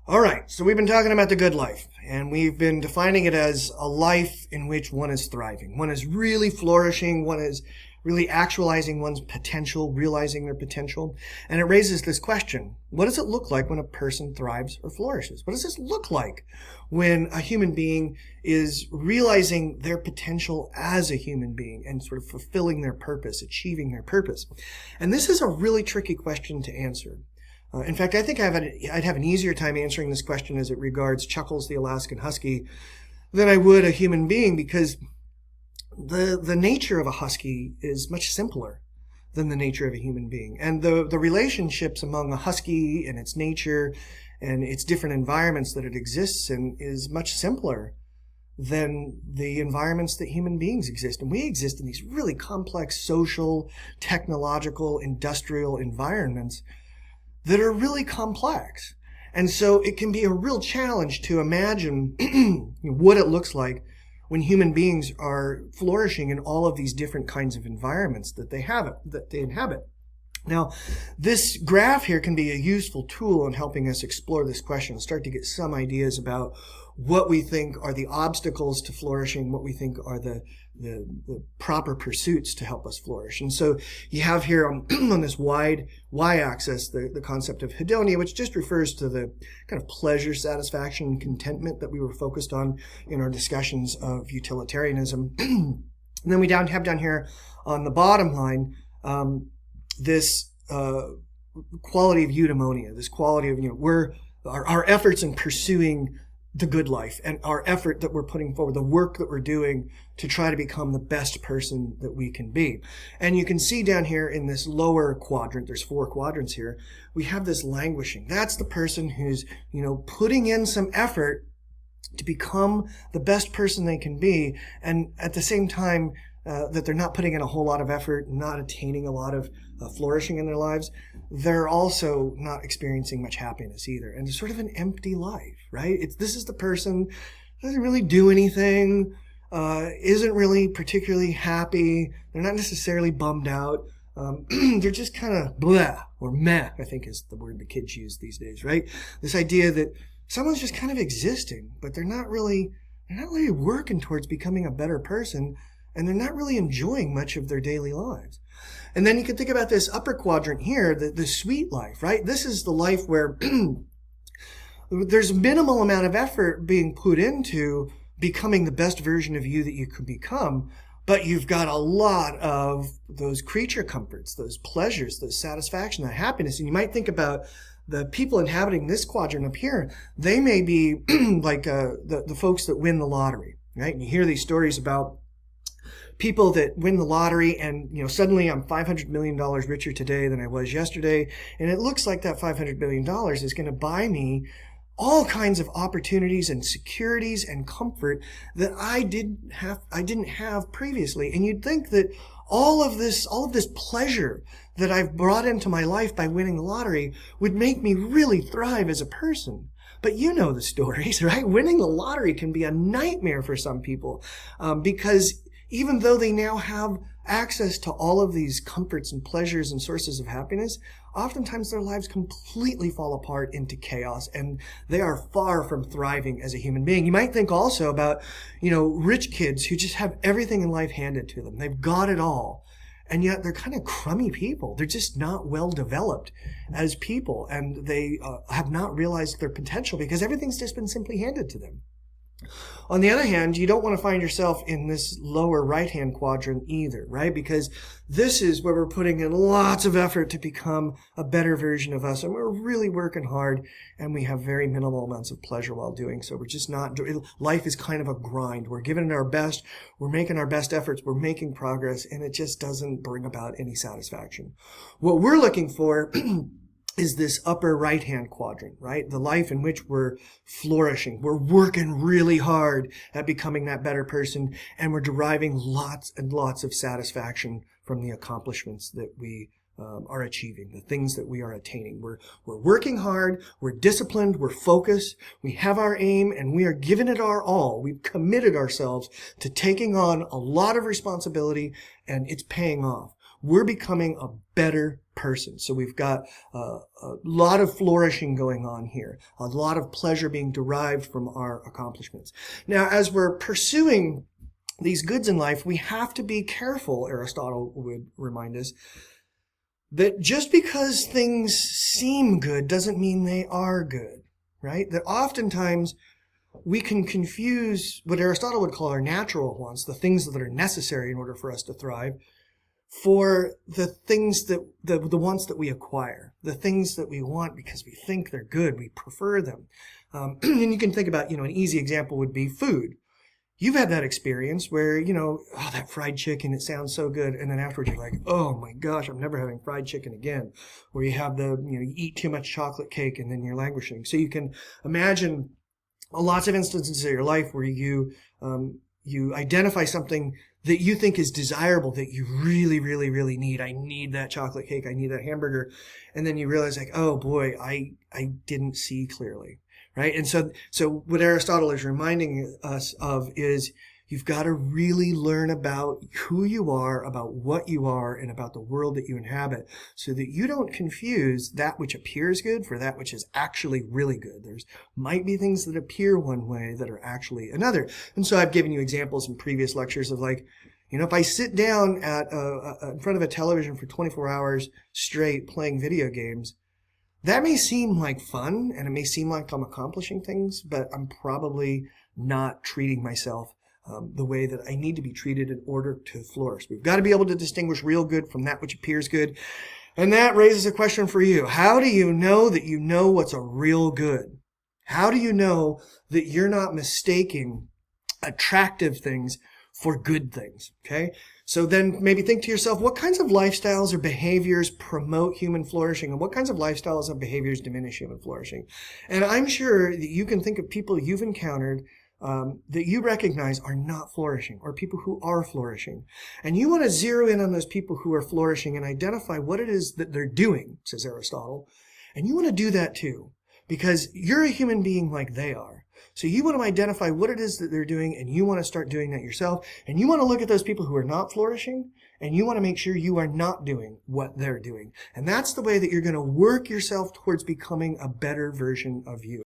All right, so we've been talking about the good life, and we've been defining it as a life in which one is thriving, one is really flourishing, one is really actualizing one's potential, realizing their potential. And it raises this question: what does it look like when a person thrives or flourishes? What does this look like when a human being is realizing their potential as a human being and sort of fulfilling their purpose, achieving their purpose? And this is a really tricky question to answer. In fact, I think I'd have an easier time answering this question as it regards Chuckles the Alaskan Husky than I would a human being, because the nature of a husky is much simpler than the nature of a human being. And the relationships among a husky and its nature and its different environments that it exists in is much simpler than the environments that human beings exist. And we exist in these really complex social, technological, industrial environments that are really complex. And so it can be a real challenge to imagine what it looks like when human beings are flourishing in all of these different kinds of environments that they inhabit. Now, this graph here can be a useful tool in helping us explore this question, start to get some ideas about what we think are the obstacles to flourishing, what we think are the proper pursuits to help us flourish. And so you have here on this wide y-axis the concept of hedonia, which just refers to the kind of pleasure, satisfaction, and contentment that we were focused on in our discussions of utilitarianism. And then we have down here on the bottom line this quality of eudaimonia, this quality of, our efforts in pursuing the good life and our effort that we're putting forward, the work that we're doing to try to become the best person that we can be. And you can see down here in this lower quadrant, there's 4 quadrants here, we have this languishing. That's the person who's, putting in some effort to become the best person they can be, and at the same time that they're not putting in a whole lot of effort, not attaining a lot of flourishing in their lives, they're also not experiencing much happiness either. And it's sort of an empty life, right? This is the person who doesn't really do anything, isn't really particularly happy. They're not necessarily bummed out. They're just kind of blah, or meh, I think is the word the kids use these days, right? This idea that someone's just kind of existing, but they're not really working towards becoming a better person, and they're not really enjoying much of their daily lives. And then you can think about this upper quadrant here, the sweet life, right? This is the life where there's minimal amount of effort being put into becoming the best version of you that you could become, but you've got a lot of those creature comforts, those pleasures, those satisfaction, that happiness. And you might think about the people inhabiting this quadrant up here. They may be like the folks that win the lottery, right? And you hear these stories about people that win the lottery and, suddenly I'm $500 million richer today than I was yesterday. And it looks like that $500 million is going to buy me all kinds of opportunities and securities and comfort that I didn't have previously. And you'd think that all of this pleasure that I've brought into my life by winning the lottery would make me really thrive as a person. But you know the stories, right? Winning the lottery can be a nightmare for some people, because even though they now have access to all of these comforts and pleasures and sources of happiness, oftentimes their lives completely fall apart into chaos, and they are far from thriving as a human being. You might think also about, rich kids who just have everything in life handed to them. They've got it all, and yet they're kind of crummy people. They're just not well developed as people, and they have not realized their potential because everything's just been simply handed to them. On the other hand, you don't want to find yourself in this lower right-hand quadrant either, right? Because this is where we're putting in lots of effort to become a better version of us, and we're really working hard, and we have very minimal amounts of pleasure while doing so. We're just not, life is kind of a grind. We're giving it our best, we're making our best efforts, we're making progress, and it just doesn't bring about any satisfaction. What we're looking for is this upper right-hand quadrant, right? The life in which we're flourishing. We're working really hard at becoming that better person, and we're deriving lots and lots of satisfaction from the accomplishments that we are achieving, the things that we are attaining. We're working hard, we're disciplined, we're focused, we have our aim, and we are giving it our all. We've committed ourselves to taking on a lot of responsibility, and it's paying off. we're becoming a better person. So we've got a lot of flourishing going on here, a lot of pleasure being derived from our accomplishments. Now, as we're pursuing these goods in life, we have to be careful, Aristotle would remind us, that just because things seem good doesn't mean they are good, right? That oftentimes we can confuse what Aristotle would call our natural wants, the things that are necessary in order for us to thrive, for the things that, the wants that we acquire, the things that we want because we think they're good, we prefer them. And you can think about, an easy example would be food. You've had that experience where, oh, that fried chicken, it sounds so good. And then afterwards you're like, oh my gosh, I'm never having fried chicken again. Or you have you eat too much chocolate cake and then you're languishing. So you can imagine lots of instances of your life where you identify something that you think is desirable, that you really, really, really need. I need that chocolate cake. I need that hamburger. And then you realize like, oh boy, I didn't see clearly. Right? And so what Aristotle is reminding us of is you've got to really learn about who you are, about what you are, and about the world that you inhabit so that you don't confuse that which appears good for that which is actually really good. There's might be things that appear one way that are actually another. And so I've given you examples in previous lectures of like, if I sit down in front of a television for 24 hours straight playing video games, that may seem like fun, and it may seem like I'm accomplishing things, but I'm probably not treating myself the way that I need to be treated in order to flourish. We've got to be able to distinguish real good from that which appears good. And that raises a question for you. How do you know that you know what's a real good? How do you know that you're not mistaking attractive things for good things? Okay? So then maybe think to yourself, what kinds of lifestyles or behaviors promote human flourishing, and what kinds of lifestyles and behaviors diminish human flourishing? And I'm sure that you can think of people you've encountered that you recognize are not flourishing, or people who are flourishing. And you want to zero in on those people who are flourishing and identify what it is that they're doing, says Aristotle. And you want to do that too, because you're a human being like they are. So you want to identify what it is that they're doing, and you want to start doing that yourself. And you want to look at those people who are not flourishing, and you want to make sure you are not doing what they're doing. And that's the way that you're going to work yourself towards becoming a better version of you.